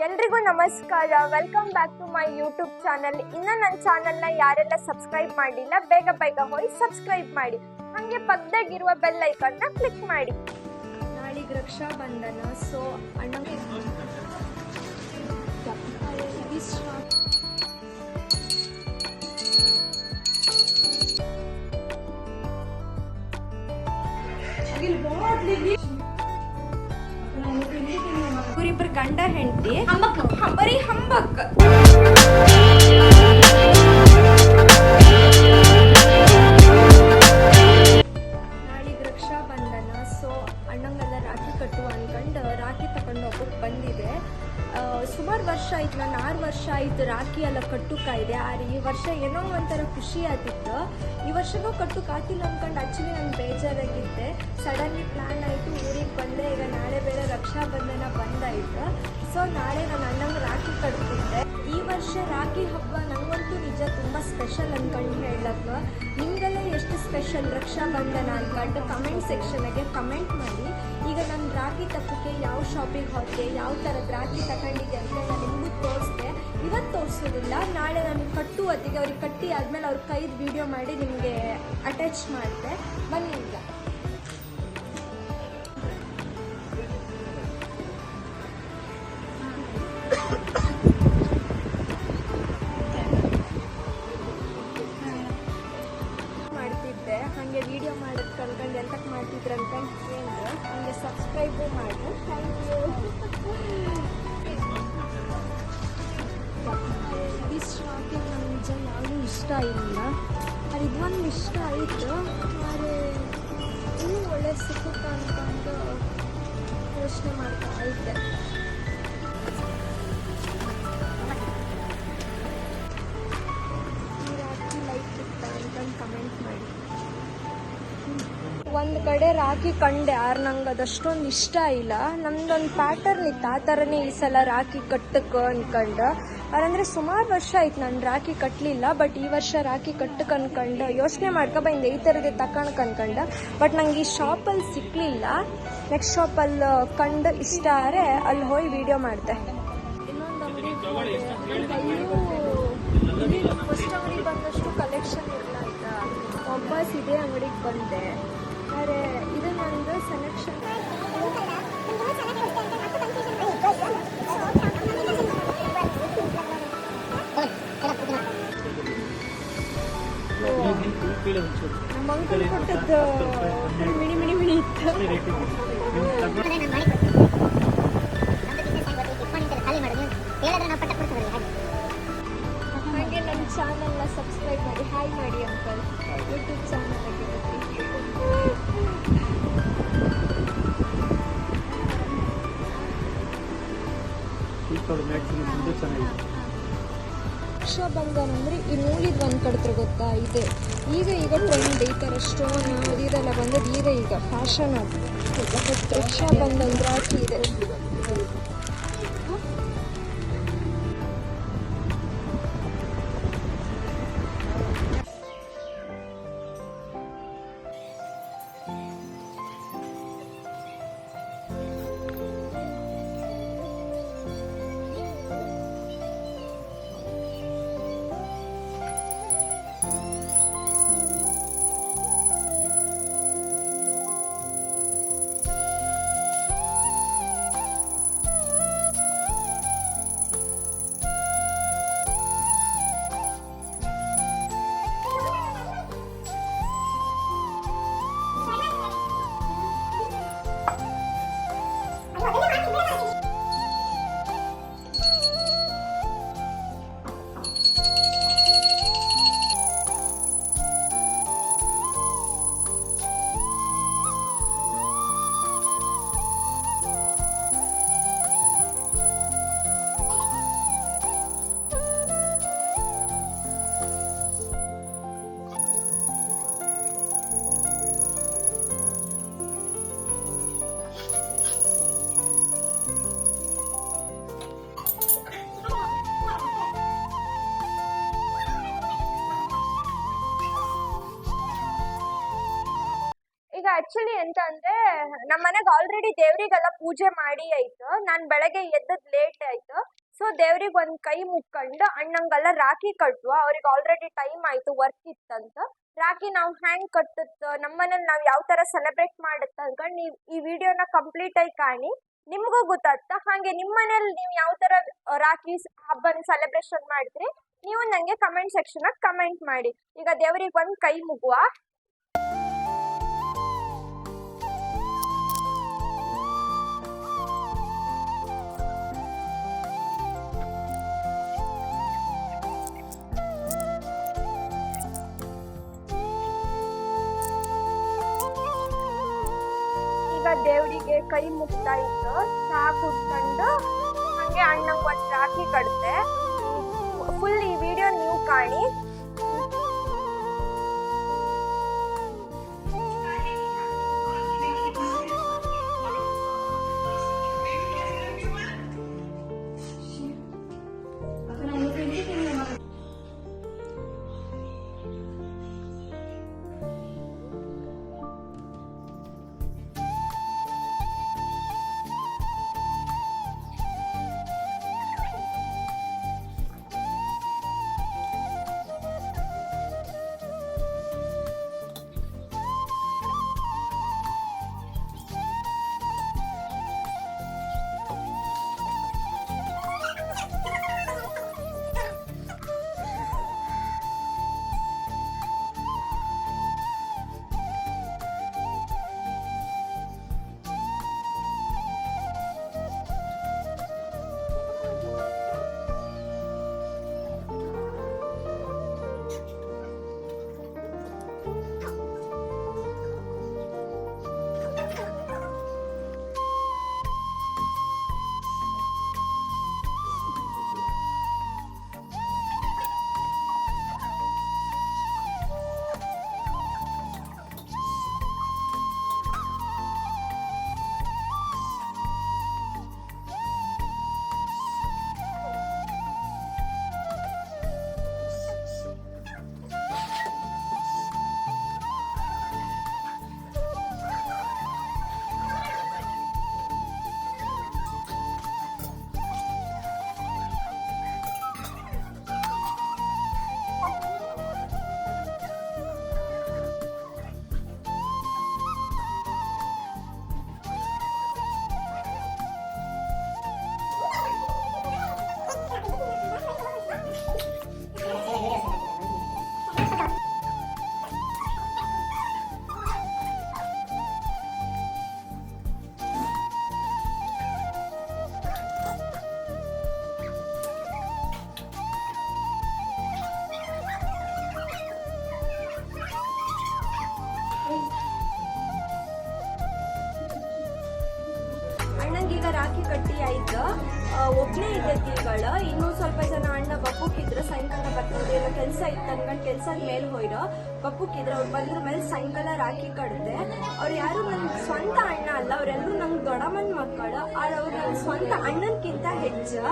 ಎಲ್ರಿಗೂ ನಮಸ್ಕಾರ. Welcome back to my YouTube channel. ಇನ್ನು ನನ್ನ ಚಾನಲ್ನ ಯಾರೆಲ್ಲ ಸಬ್ಸ್ಕ್ರೈಬ್ ಮಾಡಿಲ್ಲ ಬೇಗ ಹೋಗಿ ಸಬ್ಸ್ಕ್ರೈಬ್ ಮಾಡಿ. ಹಾಗೆ ಪಕ್ಕದಾಗಿರುವ ಬೆಲ್ ಐಕಾನ್ನ ಕ್ಲಿಕ್ ಮಾಡಿ. ನಾಳೆಗೆ ರಕ್ಷಾ ಬಂಧನ. ಸೊ ಅಣ್ಣಗೆ ಇವರಿಬ್ಬರು ಗಂಡ ಹೆಂಡತಿ ಬರೀ ಹಂಬಕ್. ನಾಳೆಗೆ ರಕ್ಷಾ ಬಂಧನ. ಸೊ ಅಣ್ಣಂಗೆಲ್ಲ ರಾಖಿ ಕಟ್ಟುವ ಅನ್ಕೊಂಡು ರಾಖಿ ತಗೊಂಡು ಹೋಗಕ್ಕೆ ಬಂದಿದೆ. ಸುಮಾರು ವರ್ಷ ಆಯ್ತು, ನಾನು 6 ವರ್ಷ ಆಯ್ತು ರಾಖಿ ಎಲ್ಲ ಕಟ್ಟುಕಾಯ್ದೆ. ಆದ್ರೆ ಈ ವರ್ಷ ಏನೋ ಒಂಥರ ಖುಷಿ ಆತಿತ್ತು. ಈ ವರ್ಷನೂ ಕಟ್ಟುಕಾತಿಲ್ಲ ಅಂದ್ಕೊಂಡು ಆ್ಯಕ್ಚುಲಿ ನಾನು ಬೇಜಾರಾಗಿದ್ದೆ. ಸಡನ್ಲಿ ಪ್ಲ್ಯಾನ್ ಆಯಿತು, ಊರಿಗೆ ಬಂದೆ. ಈಗ ನಾಳೆ ಬೇರೆ ರಕ್ಷಾ ಬಂಧನ ಬಂದಾಯಿತು. ಸೊ ನಾಳೆ ನಾನು ಅಣ್ಣಂಗೆ ರಾಖಿ ಕಟ್ತಿದ್ದೆ. ಈ ವರ್ಷ ರಾಖಿ ಹಬ್ಬ ನನಗಂತೂ ನಿಜ ತುಂಬ ಸ್ಪೆಷಲ್ ಅಂದ್ಕೊಂಡು ಹೇಳಕ್ಕೆ. ನಿಮಗೆಲ್ಲ ಎಷ್ಟು ಸ್ಪೆಷಲ್ ರಕ್ಷಾ ಬಂಧನ ಅಂದ್ಕೊಂಡು ಕಮೆಂಟ್ ಸೆಕ್ಷನ್ಗೆ ಕಮೆಂಟ್ ಮಾಡಿ. ಈಗ ನಾನು ರಾಖಿ ತಪ್ಪಕ್ಕೆ ಯಾವ ಶಾಪಿಗೆ ಹೋದೆ, ಯಾವ ಥರದ ರಾಖಿ ತಗೊಂಡಿದ್ದೆ ಅಂತ ನಾನು ನಿಮಗೂ ತೋರಿಸ್ದೆ. ಇವತ್ತು ತೋರಿಸೋದಿಲ್ಲ, ನಾಳೆ ನಾನು ಕಟ್ಟುವ ಹೊತ್ತಿಗೆ ಅವ್ರಿಗೆ ಕಟ್ಟಿ ಆದಮೇಲೆ ಅವ್ರ ಕೈದು ವಿಡಿಯೋ ಮಾಡಿ ನಿಮಗೆ ಅಟ್ಯಾಚ್ ಮಾಡಿದೆ. ಬನ್ನಿ ಈಗ ಮಾಡ್ತಿದ್ದೆ. ಹಾಗೆ ವಿಡಿಯೋ ಮಾಡೋದು ಕಲ್ಕೊಂಡು ಎಂತಕ್ಕೆ ಮಾಡ್ತಿದ್ರು ಅನ್ಕೊಂಡು ಕೇಳಿದೆ. ಹಾಗೆ ಸಬ್ಸ್ಕ್ರೈಬು ಮಾಡಿ. Thank you. ಇದಿಷ್ಟು ಶಾಪಿಂಗ್ ನನಗೆ ನಿಜ ಯಾವುದೂ ಇಷ್ಟ ಇಲ್ಲ. ಅದು ಇದೊಂದು ಇಷ್ಟ ಆಯಿತು. ಆದರೆ ಇನ್ನೂ ಒಳ್ಳೆ ಸಿಕ್ಕುತ್ತಾ ಅಂದ್ಕೊಂಡು ಯೋಚನೆ ಮಾಡ್ತಾ ಇದ್ದೆ. ಈ ರಾಖಿ ಲೈಕ್ ಇತ್ತಾ ಅಂತಂದು ಕಮೆಂಟ್ ಮಾಡಿ. ಒಂದು ಕಡೆ ರಾಖಿ ಕಂಡೆ, ಆದ್ರೆ ನಂಗೆ ಅದಷ್ಟೊಂದು ಇಷ್ಟ ಇಲ್ಲ. ನಮ್ದೊಂದು ಪ್ಯಾಟರ್ನ್ ಇತ್ತು, ಆ ಥರನೇ ಈ ಸಲ ರಾಖಿ ಕಟ್ಟಕ್ಕೆ ಅಂದ್ಕೊಂಡು. ಅದಂದರೆ ಸುಮಾರು ವರ್ಷ ಆಯ್ತು ನಾನು ರಾಖಿ ಕಟ್ಟಲಿಲ್ಲ. ಬಟ್ ಈ ವರ್ಷ ರಾಖಿ ಕಟ್ಟಕ್ಕೆ ಅಂದ್ಕೊಂಡು ಯೋಚನೆ ಮಾಡ್ಕೊಬಂದೆ ಈ ಥರದ್ದು ತಗೊಳಕ್ಕೆ ಅಂದ್ಕೊಂಡು. ಬಟ್ ನಂಗೆ ಈ ಶಾಪಲ್ಲಿ ಸಿಕ್ಕಲಿಲ್ಲ. ನೆಕ್ಸ್ಟ್ ಶಾಪಲ್ಲಿ ಕಂಡು ಇಷ್ಟ ಆದರೆ ಅಲ್ಲಿ ಹೋಗಿ ವಿಡಿಯೋ ಮಾಡಿದೆ. ಇನ್ನೊಂದು ಅಂಗಡಿ ಫಸ್ಟ್ ಅಂಗಡಿಗೆ ಬಂದಷ್ಟು ಕಲೆಕ್ಷನ್ ಇಲ್ಲ ಆಯಿತಾ. ವಾಪಸ್ ಇದೇ ಅಂಗಡಿಗೆ ಬಂದೆ. ಆದರೆ ಇದು ನಂದು ಸೆಲೆಕ್ಷನ್. ನಮ್ಮ ಅಂಕಲ್ ಕೊಟ್ಟದ್ದು ಮಿಣಿ ಇತ್ತು. ಹಾಗೆ ನನ್ನ ಚಾನಲ್ನ ಸಬ್ಸ್ಕ್ರೈಬ್ ಮಾಡಿ. ಹಾಯ್ ಮಾಡಿ uncle. YouTube channel Raksha Bandhan ಅಂದರೆ ಈ ನೂಲಿದ್ದು ಒಂದು ಕಡ್ತಾರೆ ಗೊತ್ತಾ, ಇದೆ ಈಗ ಟ್ರೆಂಡ್. ಈ ಥರ ಸ್ಟೋನ್ ಇದೆಲ್ಲ ಬಂದದ್ದು ಈಗ ಫ್ಯಾಷನ್ ಅದು. ರಕ್ಷಾ ಬಂಧನ ರಾಖಿ ಇದೆ. ಆಕ್ಚುಲಿ ಎಂತ ಅಂದ್ರೆ ನಮ್ಮ ಮನೆಗೆ ಆಲ್ರೆಡಿ ದೇವ್ರಿಗೆಲ್ಲ ಪೂಜೆ ಮಾಡಿ ಆಯ್ತು. ನಾನ್ ಬೆಳಗ್ಗೆ ಎದ್ದದ್ ಲೇಟ್ ಆಯ್ತು. ಸೊ ದೇವ್ರಿಗೆ ಒಂದ್ ಕೈ ಮುಕ್ಕೊಂಡು ಅಣ್ಣಂಗೆಲ್ಲ ರಾಖಿ ಕಟ್ಟುವ. ಅವ್ರಿಗೆ ಆಲ್ರೆಡಿ ಟೈಮ್ ಆಯ್ತು, ವರ್ಕ್ ಇತ್ತಂತ. ರಾಖಿ ನಾವು ಹ್ಯಾಂಗ್ ಕಟ್ಟುತ್ತ ನಮ್ಮನೇಲಿ ನಾವ್ ಯಾವ ತರ ಸೆಲೆಬ್ರೇಟ್ ಮಾಡುತ್ತ ಅನ್ಕೊಂಡ್ ನೀವ್ ಈ ವಿಡಿಯೋನ ಕಂಪ್ಲೀಟ್ ಆಗಿ ಕಾಣಿ, ನಿಮ್ಗೂ ಗೊತ್ತಾಗ್ತ. ಹಾಗೆ ನಿಮ್ ಮನೇಲಿ ನೀವು ಯಾವ ತರ ರಾಖಿ ಹಬ್ಬನ ಸೆಲೆಬ್ರೇಷನ್ ಮಾಡ್ತೀರಿ ನೀವು ನಂಗೆ ಕಮೆಂಟ್ ಸೆಕ್ಷನ್ ಕಮೆಂಟ್ ಮಾಡಿ. ಈಗ ದೇವ್ರಿಗೆ ಒಂದ್ ಕೈ ಮುಗುವ. ಈಗ ದೇವರಿಗೆ ಕೈ ಮುಗ್ತಾ ಇತ್ತು, ಚಹಾ ಕುಡ್ಕೊಂಡು ಹಂಗೆ ಅಣ್ಣಂಗೆ ಒಂದು ರಾಖಿ ಕಟ್ತೆ. ಫುಲ್ ಈ ವಿಡಿಯೋ ನೀವು ಕಾಣಿ. ಅಣ್ಣಂಗೀಗ ರಾಖಿ ಕಟ್ಟಿ ಆಯ್ತು. ಒಬ್ಬನೇ ಇದ್ದೈತಿ ಈಗಳ. ಇನ್ನೂ ಸ್ವಲ್ಪ ಜನ ಅಣ್ಣ ಬಪ್ಪುಕ್ಕಿದ್ರು, ಸಾಯಂಕಾಲ ಬರ್ತದೆ ಏನೋ ಕೆಲಸ ಇತ್ತು ಅನ್ಕೊಂಡು ಕೆಲ್ಸದ ಮೇಲೆ ಹೋಯ್ರು. ಬಪ್ಪುಕ್ಕಿದ್ರು, ಅವ್ರು ಬಂದ್ರ ಮೇಲೆ ಸಾಯಂಕಾಲ ರಾಖಿ ಕಟ್ದೆ. ಅವ್ರು ಯಾರು ನನ್ನ ಸ್ವಂತ ಅಣ್ಣ ಅಲ್ಲ, ಅವರೆಲ್ಲರೂ ನಂಗೆ ದೊಡ್ಡಮ್ಮನ ಮಕ್ಕಳು. ಆದ್ರೆ ಅವ್ರು ನನ್ನ ಸ್ವಂತ ಅಣ್ಣನ್ಕಿಂತ ಹೆಚ್ಚು.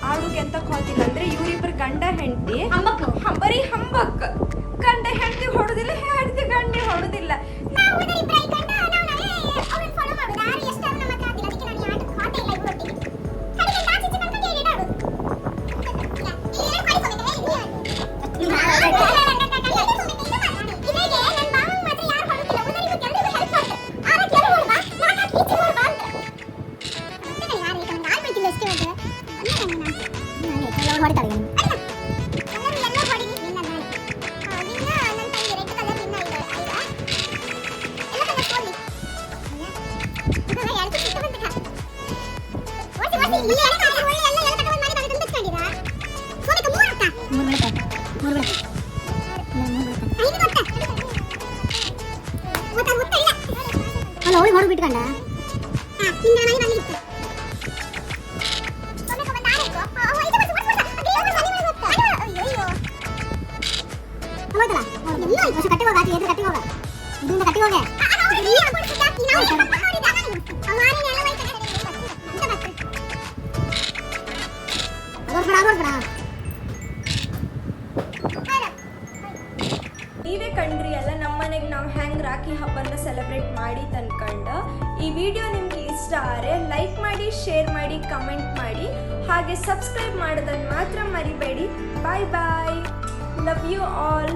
ಆಡುಗೆ ಅಂತ ಕೋತಿಲ್ಲ ಅಂದ್ರೆ ಇವರಿಬ್ಬರು ಗಂಡ ಹೆಂಡತಿ ಬರೀ ಹಂಬಕ್ ಗಂಡ ಹೆಂಡತಿ ಹೊಡುದಿಲ್ಲ ಹೆಂಡತಿ ಗಂಡಿ ಹೊಡುದಿಲ್ಲ ಬಿಟ್ಕೊಂಡ ಕಟ್ಟಿ ಹೋಗ ಕಟ್ಟಿ ಹೋಗ ಇದರಿಂದ ಕಟ್ಟಿ ಹೋಗ ನೀವೇ ಕಂಡ್ರಿ ಅಲ್ಲ ನಮ್ಮನೆಗೆ ನಾವು ಹೆಂಗ್ ರಾಖಿ ಹಬ್ಬನ ಸೆಲೆಬ್ರೇಟ್ ಮಾಡಿ ತಂದ್ಕೊಂಡು ಈ ವಿಡಿಯೋ ನಿಮ್ಗೆ ಇಷ್ಟ ಆದರೆ ಲೈಕ್ ಮಾಡಿ ಶೇರ್ ಮಾಡಿ ಕಮೆಂಟ್ ಮಾಡಿ ಹಾಗೆ ಸಬ್ಸ್ಕ್ರೈಬ್ ಮಾಡೋದನ್ನು ಮಾತ್ರ ಮರಿಬೇಡಿ ಬಾಯ್ ಬಾಯ್ ಲವ್ ಯು ಆಲ್